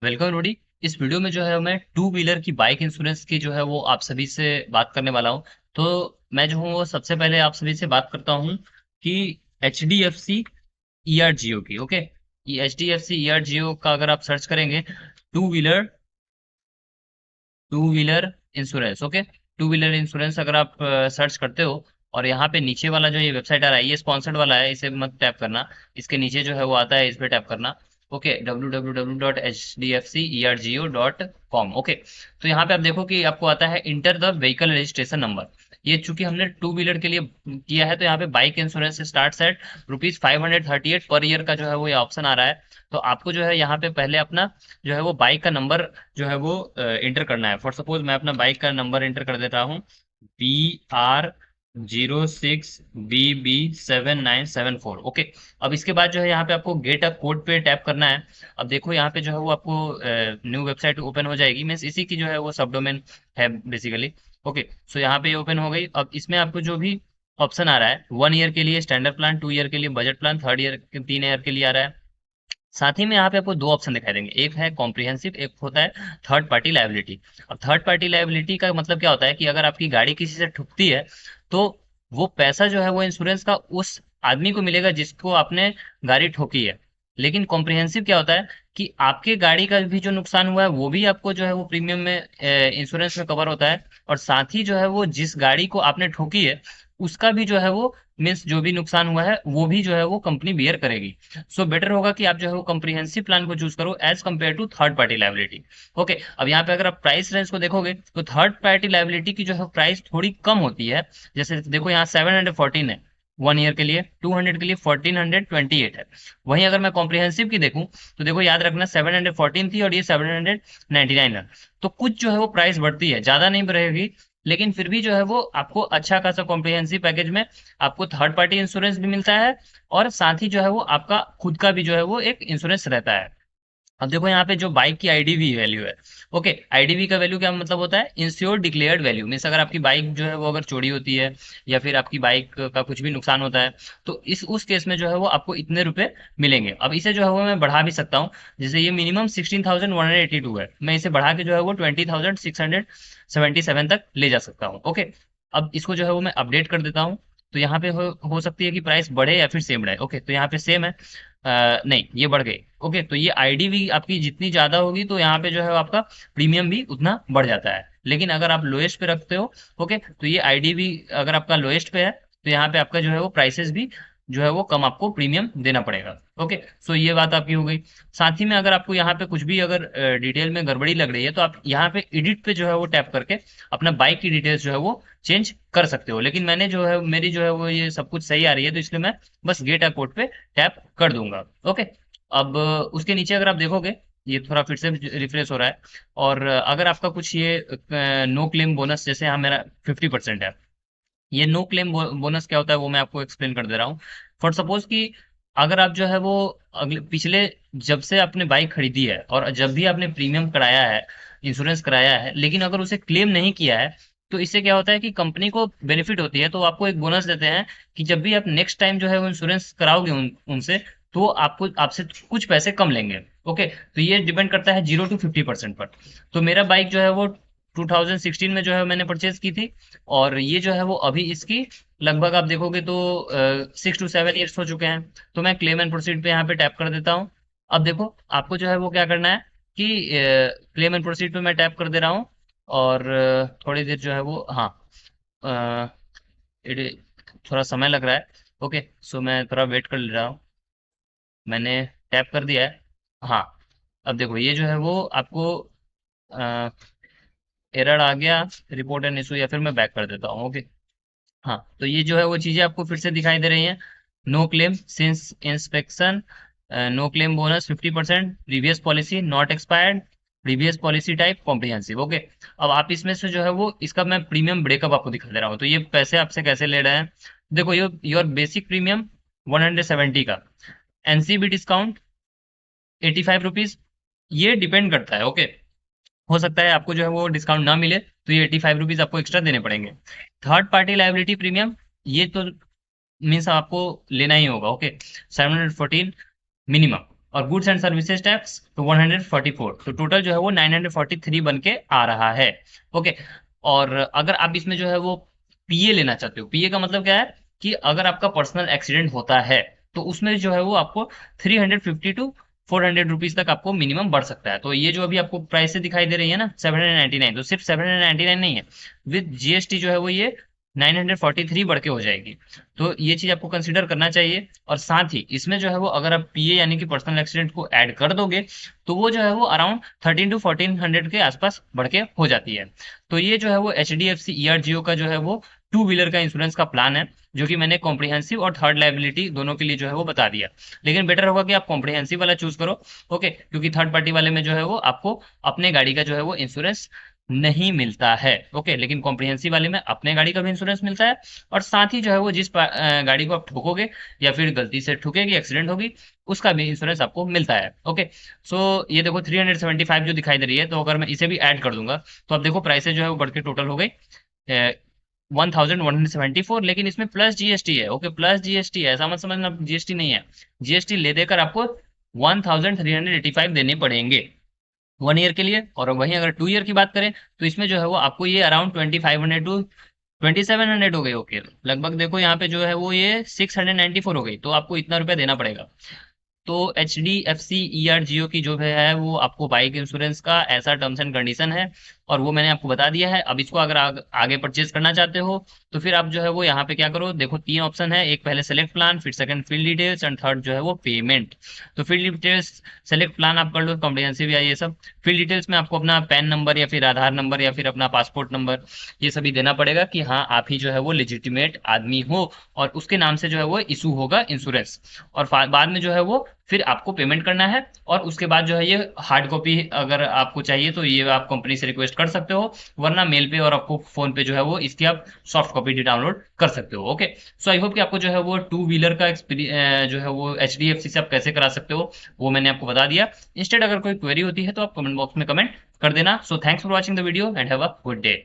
Welcome रोडी। इस video में जो है मैं टू व्हीलर की बाइक इंश्योरेंस की जो है वो आप सभी से बात करने वाला हूँ। तो मैं जो हूँ वो सबसे पहले आप सभी से बात करता हूँ कि H D F C E R G O की। ओके, ये H D F C E R G O का अगर आप सर्च करेंगे, two wheeler two wheeler insurance. Okay, two wheeler insurance अगर आप सर्च करते हो और यहाँ पे नीचे वाला जो ये वेबसाइट आ रहा है ये स्पॉन्सर्ड वाला है, इसे मत टैप करना। इसके नीचे जो है वो आता है, इस पे टैप करना। Okay, www.hdfcerdgo.com। ओके, तो यहाँ पे आप देखो कि आपको आता है enter the vehicle registration number. ये चूंकि हमने टू व्हीलर के लिए किया है तो यहाँ पे bike insurance start at ₹538 per year का जो है वो ये ऑप्शन आ रहा है। तो आपको जो है यहाँ पे पहले अपना जो है वो बाइक का नंबर जो है वो इंटर करना है। फॉर सपोज मैं अपना बाइक का नंबर इंटर कर देता हूँ, BR06BB7974। ओके, अब इसके बाद जो है यहाँ पे आपको गेट अ कोड पे टैप करना है। अब देखो यहाँ पे जो है वो आपको न्यू वेबसाइट ओपन हो जाएगी, मीन्स इसी की जो है वो सब डोमेन है बेसिकली। ओके, सो यहाँ पे ये ओपन हो गई। अब इसमें आपको जो भी ऑप्शन आ रहा है, 1 ईयर के लिए स्टैंडर्ड प्लान, 2 ईयर के लिए budget plan, third year 3 year के लिए आ रहा है। साथ ही में यहाँ पे आपको दो ऑप्शन दिखाई देंगे, एक है कॉम्प्रिहेंसिव, एक होता है थर्ड पार्टी लायबिलिटी। अब थर्ड पार्टी लायबिलिटी का मतलब क्या होता है कि अगर आपकी गाड़ी किसी से ठुकती है तो वो पैसा जो है वो इंश्योरेंस का उस आदमी को मिलेगा जिसको आपने गाड़ी ठोकी है। लेकिन कॉम्प्रिहेंसिव क्या होता है कि आपके गाड़ी का भी जो नुकसान हुआ है वो भी आपको जो है वो प्रीमियम में इंश्योरेंस में कवर होता है। और साथ ही जो है वो जिस गाड़ी को आपने ठोकी है उसका भी जो है वो मीन्स जो भी नुकसान हुआ है वो भी जो है वो कंपनी बियर करेगी। सो बेटर होगा कि आप जो है वो कम्प्रिहेंसिव प्लान को चूज करो as compared to third party liability. Okay, अब यहाँ पे अगर आप प्राइस रेंज को देखोगे तो थर्ड पार्टी लायबिलिटी की जो है प्राइस थोड़ी कम होती है। जैसे देखो यहाँ 714 है 1 ईयर के लिए, 200 के लिए 1428 है। वहीं अगर मैं कॉम्प्रिहेंसिव की देखूं तो देखो याद रखना 714 थी और ये 799 है। तो कुछ जो है वो प्राइस बढ़ती है, ज्यादा नहीं बढ़ेगी, लेकिन फिर भी जो है वो आपको अच्छा खासा कॉम्प्रिहेंसिव पैकेज में आपको थर्ड पार्टी इंश्योरेंस भी मिलता है और साथ ही जो है वो आपका खुद का भी जो है वो एक इंश्योरेंस रहता है। अब देखो यहाँ पे जो बाइक की आईडीवी वैल्यू है। ओके, आईडीवी का वैल्यू क्या मतलब होता है, इंश्योर डिक्लेयर्ड वैल्यू। मीन्स अगर आपकी बाइक जो है वो अगर चोरी होती है या फिर आपकी बाइक का कुछ भी नुकसान होता है तो इस उस केस में जो है वो आपको इतने रुपए मिलेंगे। अब इसे जो है वो मैं बढ़ा भी सकता हूँ। जैसे ये मिनिमम 16,182 है, मैं इसे बढ़ा के जो है वो 20,677 तक ले जा सकता हूँ। ओके, अब इसको जो है वो मैं अपडेट कर देता हूँ। तो यहाँ पे हो सकती है कि प्राइस बढ़े या फिर सेम रहे। ओके, तो यहाँ पे सेम है, नहीं ये बढ़ गई। ओके, तो ये आईडी भी आपकी जितनी ज्यादा होगी तो यहाँ पे जो है आपका प्रीमियम भी उतना बढ़ जाता है। लेकिन अगर आप लोएस्ट पे रखते हो, ओके, तो ये आईडी भी अगर आपका लोएस्ट पे है तो यहाँ पे आपका जो है वो प्राइसेस भी जो है वो कम आपको प्रीमियम देना पड़ेगा। ओके, सो ये बात आपकी हो गई। साथ ही में अगर आपको यहाँ पे कुछ भी अगर डिटेल में गड़बड़ी लग रही है तो आप यहाँ पे एडिट पे जो है वो टैप करके अपना बाइक की डिटेल्स जो है वो चेंज कर सकते हो। लेकिन मैंने जो है मेरी जो है वो ये सब कुछ सही आ रही है तो इसलिए मैं बस गेट अ कोड पे टैप कर दूंगा। ओके, अब उसके नीचे अगर आप देखोगे ये थोड़ा फिर से रिफ्रेश हो रहा है। और अगर आपका कुछ ये नो क्लेम बोनस, जैसे यहाँ मेरा 50% है, ये नो क्लेम बोनस क्या होता है वो मैं आपको एक्सप्लेन कर दे रहा हूँ। फॉर सपोज कि अगर आप जो है वो अगले पिछले जब से आपने बाइक खरीदी है और जब भी आपने प्रीमियम कराया है, इंश्योरेंस कराया है, लेकिन अगर उसे क्लेम नहीं किया है तो इससे क्या होता है कि कंपनी को बेनिफिट होती है, तो आपको एक बोनस देते हैं कि जब भी आप नेक्स्ट टाइम जो है वो इंश्योरेंस कराओगे उनसे तो आपको आपसे कुछ पैसे कम लेंगे। ओके, तो ये डिपेंड करता है 0 to 50% पर। तो मेरा बाइक जो है वो 2016 में जो है मैंने परचेज की थी और ये जो है वो अभी इसकी लगभग आप देखोगे तो 6 to 7 ईयर्स हो चुके हैं। तो मैं क्लेम एंड प्रोसीड पे यहाँ पे टैप कर देता हूँ। अब देखो आपको जो है वो क्या करना है कि क्लेम एंड प्रोसीड पे मैं टैप कर दे रहा हूँ और थोड़ी देर जो है वो, हाँ, अ, थोड़ा समय लग रहा है। ओके, सो मैं थोड़ा वेट कर ले रहा हूँ। मैंने टैप कर दिया है। हाँ, अब देखो ये जो है वो आपको एरर आ गया, रिपोर्ट एंड इशू, या फिर मैं बैक कर देता हूँ। ओके, हाँ, तो ये जो है वो चीजें आपको फिर से दिखाई दे रही हैं। No claim since inspection, no claim bonus 50%, previous policy not expired, previous policy type comprehensive. Okay, अब आप इसमें से जो है वो इसका मैं प्रीमियम ब्रेकअप आपको दिखा दे रहा हूँ। तो ये पैसे आपसे कैसे ले रहे हैं, देखो ये योर बेसिक प्रीमियम 170 का, एनसीबी डिस्काउंट 85 रुपीज, ये डिपेंड करता है। ओके, हो सकता है आपको जो है वो डिस्काउंट ना मिले तो ये 85 रुपीज आपको एक्स्ट्रा देने पड़ेंगे। थर्ड पार्टी लाइबिलिटी प्रीमियम, ये तो मीन्स आपको लेना ही होगा। Okay, 714 minimum. और गुड्स एंड सर्विसेज टैक्स तो 144, तो टोटल जो है वो 943 बन के आ रहा है। ओके, और अगर आप इसमें जो है वो पीए लेना चाहते हो, पीए का मतलब क्या है कि अगर आपका पर्सनल एक्सीडेंट होता है तो उसमें जो है वो आपको 350 टू 400 रुपीज तक आपको मिनिमम बढ़ सकता है। तो ये जो अभी आपको प्राइसेस दिखाई दे रही है ना 799, तो सिर्फ 799 नहीं है, विद जीएसटी जो है वो ये 943 बढ़ के हो जाएगी। तो ये चीज आपको कंसिडर करना चाहिए। और साथ ही इसमें जो है वो अगर आप पीए यानी कि पर्सनल एक्सीडेंट को ऐड कर दोगे तो वो जो है वो अराउंड 13 to 1400 के आसपास बढ़ के हो जाती है। तो ये जो है वो H D F C E R G O का जो है वो टू व्हीलर का इंश्योरेंस का प्लान है, जो कि मैंने कॉम्प्रिहेंसिव और थर्ड लाइबिलिटी दोनों के लिए जो है वो बता दिया। लेकिन बेटर होगा कि आप कॉम्प्रिहेंसिव वाला चूज करो। ओके, क्योंकि थर्ड पार्टी वाले में जो है वो आपको अपने गाड़ी का जो है वो इंश्योरेंस नहीं मिलता है। ओके, लेकिन कॉम्प्रिहेंसिव वाले में अपने गाड़ी का भी इंश्योरेंस मिलता है, और साथ ही जो है वो जिस गाड़ी को आप ठोकोगे या फिर गलती से ठुकेगी, एक्सीडेंट होगी, उसका भी इंश्योरेंस आपको मिलता है। ओके, सो ये देखो 375 जो दिखाई दे रही है, तो अगर मैं इसे भी ऐड कर दूंगा तो आप देखो प्राइसेस जो है वो बढ़ के टोटल हो गई 1174, लेकिन इसमें प्लस जीएसटी है। ओके, प्लस जीएसटी है, ऐसा मत समझना जीएसटी नहीं है। जीएसटी ले देकर आपको 1385 देने पड़ेंगे 1 ईयर के लिए। और वहीं अगर 2 ईयर की बात करें तो इसमें जो है वो आपको ये अराउंड 2500 टू 2700 हो गई। ओके, लगभग देखो यहाँ पे जो है वो ये 694 हो गई, तो आपको इतना रुपया देना पड़ेगा। तो H D F C E R G O की जो है वो आपको बाइक इंश्योरेंस का ऐसा टर्म्स एंड कंडीशन है, और वो मैंने आपको बता दिया है। अब इसको अगर आगे परचेज करना चाहते हो तो फिर आप जो है वो यहाँ पे क्या करो, देखो 3 ऑप्शन है, एक पहले सेलेक्ट प्लान, फिर second field details, and third जो है वो पेमेंट। तो फील्ड डिटेल्स सेलेक्ट प्लान आप कर लो, कॉम्प्रिहेंसिव या ये सब। फील्ड डिटेल्स में आपको अपना पैन नंबर या फिर आधार नंबर या फिर अपना पासपोर्ट नंबर ये सभी देना पड़ेगा कि हाँ आप ही जो है वो लेजिटिमेट आदमी हो, और उसके नाम से जो है वो इशू होगा इंश्योरेंस। और बाद में जो है वो फिर आपको पेमेंट करना है, और उसके बाद जो है ये हार्ड कॉपी अगर आपको चाहिए तो ये आप कंपनी से रिक्वेस्ट कर सकते हो, वरना मेल पे और आपको फोन पे जो है वो इसकी आप सॉफ्ट कॉपी डाउनलोड कर सकते हो। ओके, सो आई होप कि आपको जो है वो टू व्हीलर का जो है वो एच डी एफ सी से आप कैसे करा सकते हो वो मैंने आपको बता दिया। इंस्टेड अगर कोई क्वेरी होती है तो आप कमेंट बॉक्स में कमेंट कर देना। So thanks for watching the video and have a good day.